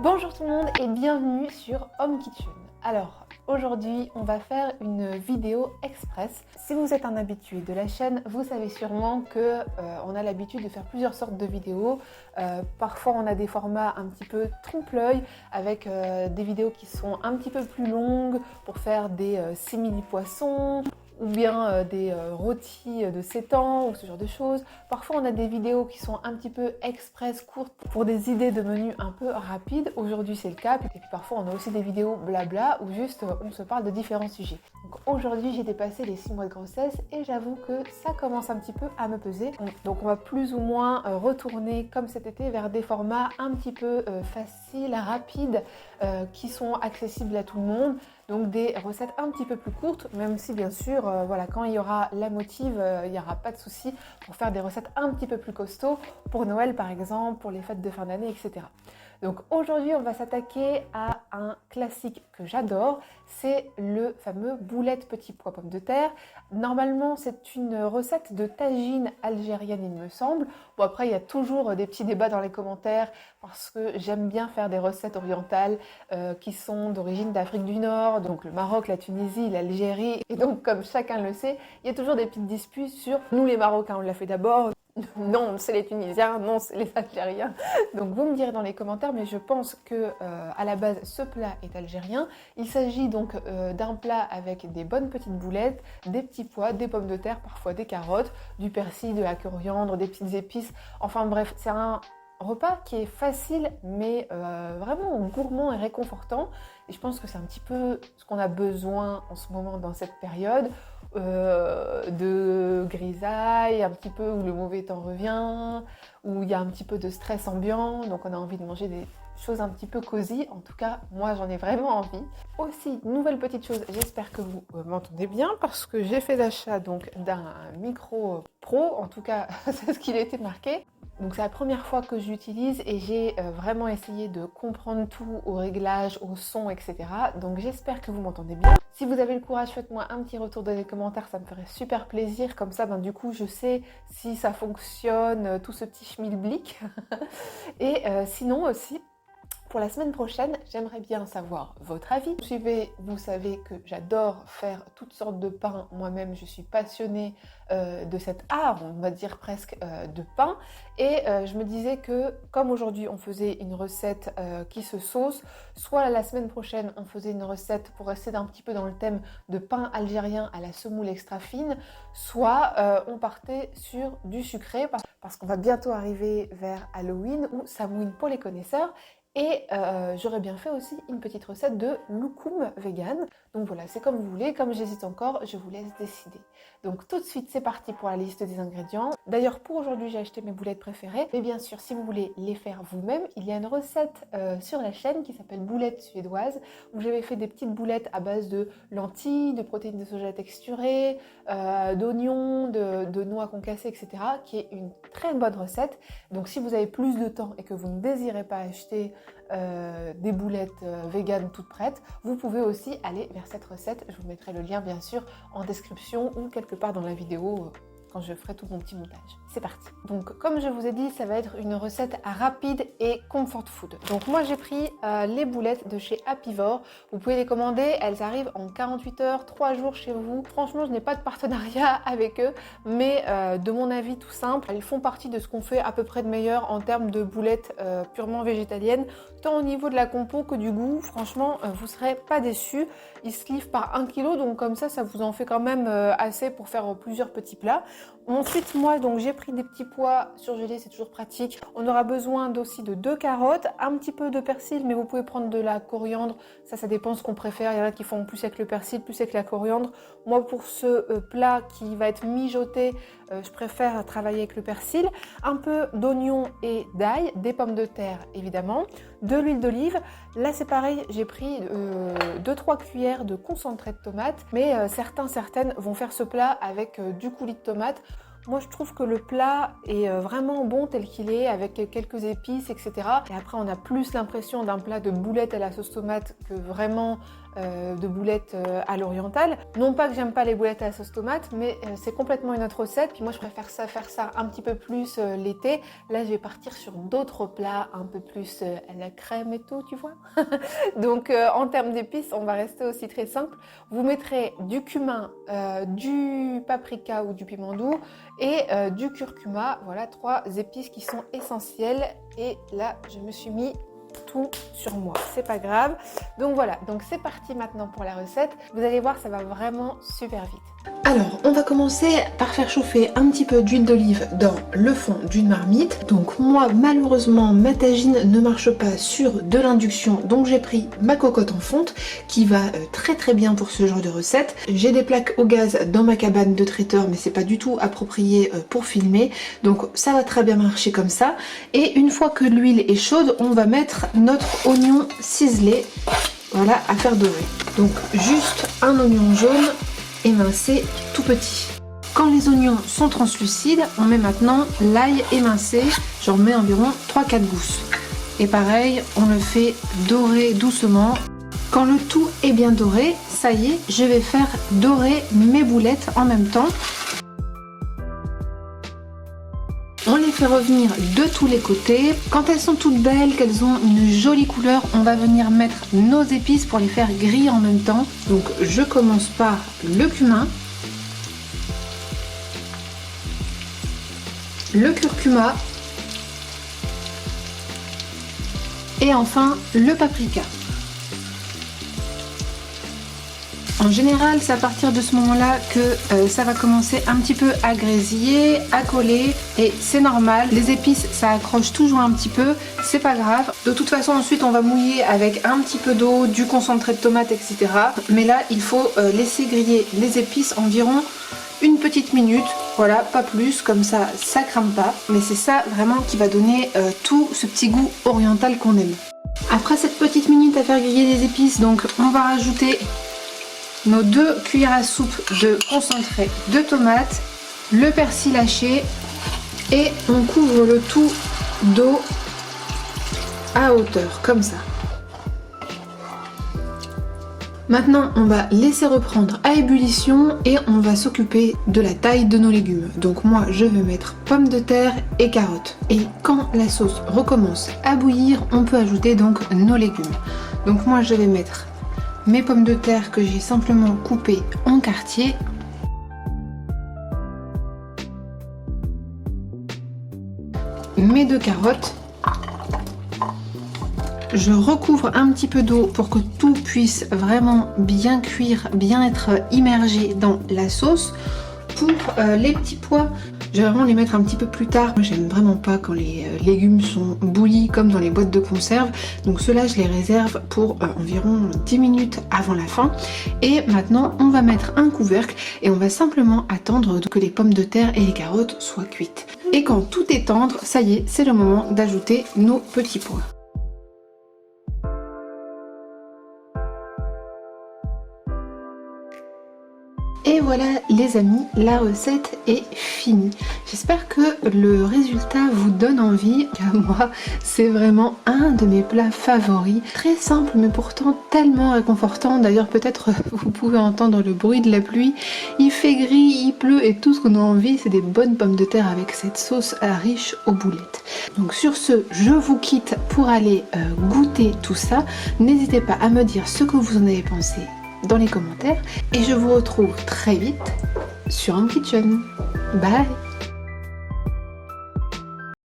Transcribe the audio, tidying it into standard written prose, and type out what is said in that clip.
Bonjour tout le monde et bienvenue sur Home Kitchen. Alors aujourd'hui on va faire une vidéo express. Si vous êtes un habitué de la chaîne, vous savez sûrement que on a l'habitude de faire plusieurs sortes de vidéos. Parfois on a des formats un petit peu trompe-l'œil avec des vidéos qui sont un petit peu plus longues pour faire des simili-poissons, ou bien des rôtis de 7 ans ou ce genre de choses. Parfois on a des vidéos qui sont un petit peu express, courtes, pour des idées de menus un peu rapides. Aujourd'hui c'est le cas. Et puis parfois on a aussi des vidéos blabla où juste on se parle de différents sujets. Donc aujourd'hui j'ai dépassé les 6 mois de grossesse et j'avoue que ça commence un petit peu à me peser. Donc on va plus ou moins retourner comme cet été vers des formats un petit peu faciles, rapides, qui sont accessibles à tout le monde. Donc des recettes un petit peu plus courtes, même si bien sûr, voilà, quand il y aura la motive, il n'y aura pas de souci pour faire des recettes un petit peu plus costauds, pour Noël par exemple, pour les fêtes de fin d'année, etc. Donc aujourd'hui, on va s'attaquer à un classique que j'adore, c'est le fameux boulette petits pois pommes de terre. Normalement, c'est une recette de tagine algérienne, il me semble. Bon, après, il y a toujours des petits débats dans les commentaires parce que j'aime bien faire des recettes orientales qui sont d'origine d'Afrique du Nord, donc le Maroc, la Tunisie, l'Algérie. Et donc, comme chacun le sait, il y a toujours des petites disputes sur nous les Marocains, on l'a fait d'abord. Non, c'est les Tunisiens, non, c'est les Algériens. Donc vous me direz dans les commentaires, mais je pense que à la base ce plat est algérien. Il s'agit donc d'un plat avec des bonnes petites boulettes, des petits pois, des pommes de terre, parfois des carottes, du persil, de la coriandre, des petites épices. Enfin bref, c'est un repas qui est facile mais vraiment gourmand et réconfortant. Et je pense que c'est un petit peu ce qu'on a besoin en ce moment dans cette période. De grisaille, un petit peu où le mauvais temps revient, où il y a un petit peu de stress ambiant, donc on a envie de manger des choses un petit peu cosy. En tout cas, moi j'en ai vraiment envie. Aussi, nouvelle petite chose, j'espère que vous m'entendez bien parce que j'ai fait l'achat donc d'un micro pro, en tout cas c'est ce qu'il était marqué. Donc c'est la première fois que j'utilise et j'ai vraiment essayé de comprendre tout au réglage, au son, etc. Donc j'espère que vous m'entendez bien. Si vous avez le courage, faites-moi un petit retour dans les commentaires, ça me ferait super plaisir. Comme ça, du coup, je sais si ça fonctionne, tout ce petit schmilblick. Et sinon aussi, pour la semaine prochaine, j'aimerais bien savoir votre avis. Vous savez que j'adore faire toutes sortes de pains. Moi-même, je suis passionnée de cet art, on va dire presque, de pain. Et je me disais que, comme aujourd'hui, on faisait une recette qui se sauce, soit la semaine prochaine, on faisait une recette pour rester un petit peu dans le thème de pain algérien à la semoule extra fine, soit on partait sur du sucré, parce qu'on va bientôt arriver vers Halloween ou Samhain pour les connaisseurs. Et j'aurais bien fait aussi une petite recette de loukoum vegan. Donc voilà, c'est comme vous voulez, comme j'hésite encore, je vous laisse décider. Donc tout de suite, c'est parti pour la liste des ingrédients. D'ailleurs, pour aujourd'hui, j'ai acheté mes boulettes préférées. Mais bien sûr, si vous voulez les faire vous-même, il y a une recette sur la chaîne qui s'appelle boulettes suédoises, où j'avais fait des petites boulettes à base de lentilles, de protéines de soja texturées, d'oignons, de noix concassées, etc. qui est une très bonne recette. Donc si vous avez plus de temps et que vous ne désirez pas acheter des boulettes vegan toutes prêtes, vous pouvez aussi aller vers cette recette. Je vous mettrai le lien bien sûr en description ou quelque part dans la vidéo quand je ferai tout mon petit montage. C'est parti. Donc comme je vous ai dit, ça va être une recette rapide et comfort food. Donc moi j'ai pris les boulettes de chez Apivore. Vous pouvez les commander, elles arrivent en 48 heures, 3 jours chez vous. Franchement, je n'ai pas de partenariat avec eux, mais de mon avis tout simple, elles font partie de ce qu'on fait à peu près de meilleur en termes de boulettes purement végétaliennes, tant au niveau de la compo que du goût. Franchement, vous serez pas déçus. Ils se livrent par 1 kg, donc comme ça vous en fait quand même assez pour faire plusieurs petits plats. Ensuite, moi, donc j'ai pris des petits pois surgelés, c'est toujours pratique. On aura besoin aussi de 2 carottes, un petit peu de persil, mais vous pouvez prendre de la coriandre. Ça dépend ce qu'on préfère. Il y en a qui font plus avec le persil, plus avec la coriandre. Moi, pour ce plat qui va être mijoté, je préfère travailler avec le persil. Un peu d'oignon et d'ail, des pommes de terre, évidemment, de l'huile d'olive. Là, c'est pareil, j'ai pris 2-3 cuillères de concentré de tomate, mais certaines vont faire ce plat avec du coulis de tomate. Moi je trouve que le plat est vraiment bon tel qu'il est, avec quelques épices, etc. Et après on a plus l'impression d'un plat de boulettes à la sauce tomate que vraiment de boulettes à l'orientale. Non pas que j'aime pas les boulettes à la sauce tomate, mais c'est complètement une autre recette. Puis moi je préfère faire ça un petit peu plus l'été. Là je vais partir sur d'autres plats un peu plus à la crème et tout, tu vois. Donc en termes d'épices, on va rester aussi très simple. Vous mettrez du cumin, du paprika ou du piment doux et du curcuma. Voilà, 3 épices qui sont essentielles. Et là, je me suis mis tout sur moi, c'est pas grave. Donc voilà, donc c'est parti maintenant pour la recette. Vous allez voir, ça va vraiment super vite. Alors, on va commencer par faire chauffer un petit peu d'huile d'olive dans le fond d'une marmite. Donc moi, malheureusement, ma tagine ne marche pas sur de l'induction, donc j'ai pris ma cocotte en fonte qui va très très bien pour ce genre de recette. J'ai des plaques au gaz dans ma cabane de traiteur, mais c'est pas du tout approprié pour filmer, donc ça va très bien marcher comme ça. Et une fois que l'huile est chaude, on va mettre notre oignon ciselé, voilà, à faire dorer. Donc juste un oignon jaune émincé tout petit. Quand les oignons sont translucides, on met maintenant l'ail émincé, j'en mets environ 3-4 gousses. Et pareil, on le fait dorer doucement. Quand le tout est bien doré, ça y est, je vais faire dorer mes boulettes en même temps. On les fait revenir de tous les côtés. Quand elles sont toutes belles, qu'elles ont une jolie couleur, on va venir mettre nos épices pour les faire griller en même temps. Donc je commence par le cumin, le curcuma et enfin le paprika. En général, c'est à partir de ce moment-là que ça va commencer un petit peu à grésiller, à coller, et c'est normal. Les épices, ça accroche toujours un petit peu, c'est pas grave. De toute façon, ensuite, on va mouiller avec un petit peu d'eau, du concentré de tomate, etc. Mais là, il faut laisser griller les épices environ une petite minute, voilà, pas plus, comme ça, ça crame pas. Mais c'est ça vraiment qui va donner tout ce petit goût oriental qu'on aime. Après cette petite minute à faire griller les épices, donc on va rajouter nos 2 cuillères à soupe de concentré de tomate, le persil haché et on couvre le tout d'eau à hauteur, comme ça. Maintenant, on va laisser reprendre à ébullition et on va s'occuper de la taille de nos légumes. Donc moi, je vais mettre pommes de terre et carottes. Et quand la sauce recommence à bouillir, on peut ajouter donc nos légumes. Donc moi, je vais mettre mes pommes de terre que j'ai simplement coupées en quartiers. Mes 2 carottes. Je recouvre un petit peu d'eau pour que tout puisse vraiment bien cuire, bien être immergé dans la sauce. Pour les petits pois, je vais vraiment les mettre un petit peu plus tard. Moi j'aime vraiment pas quand les légumes sont bouillis comme dans les boîtes de conserve. Donc ceux-là je les réserve pour environ 10 minutes avant la fin. Et maintenant on va mettre un couvercle et on va simplement attendre que les pommes de terre et les carottes soient cuites. Et quand tout est tendre, ça y est, c'est le moment d'ajouter nos petits pois. Et voilà les amis, la recette est finie. J'espère que le résultat vous donne envie. Moi, c'est vraiment un de mes plats favoris. Très simple mais pourtant tellement réconfortant. D'ailleurs peut-être vous pouvez entendre le bruit de la pluie. Il fait gris, il pleut et tout ce qu'on a envie c'est des bonnes pommes de terre avec cette sauce riche aux boulettes. Donc sur ce, je vous quitte pour aller goûter tout ça. N'hésitez pas à me dire ce que vous en avez pensé dans les commentaires et je vous retrouve très vite sur Home Kitchen. Bye!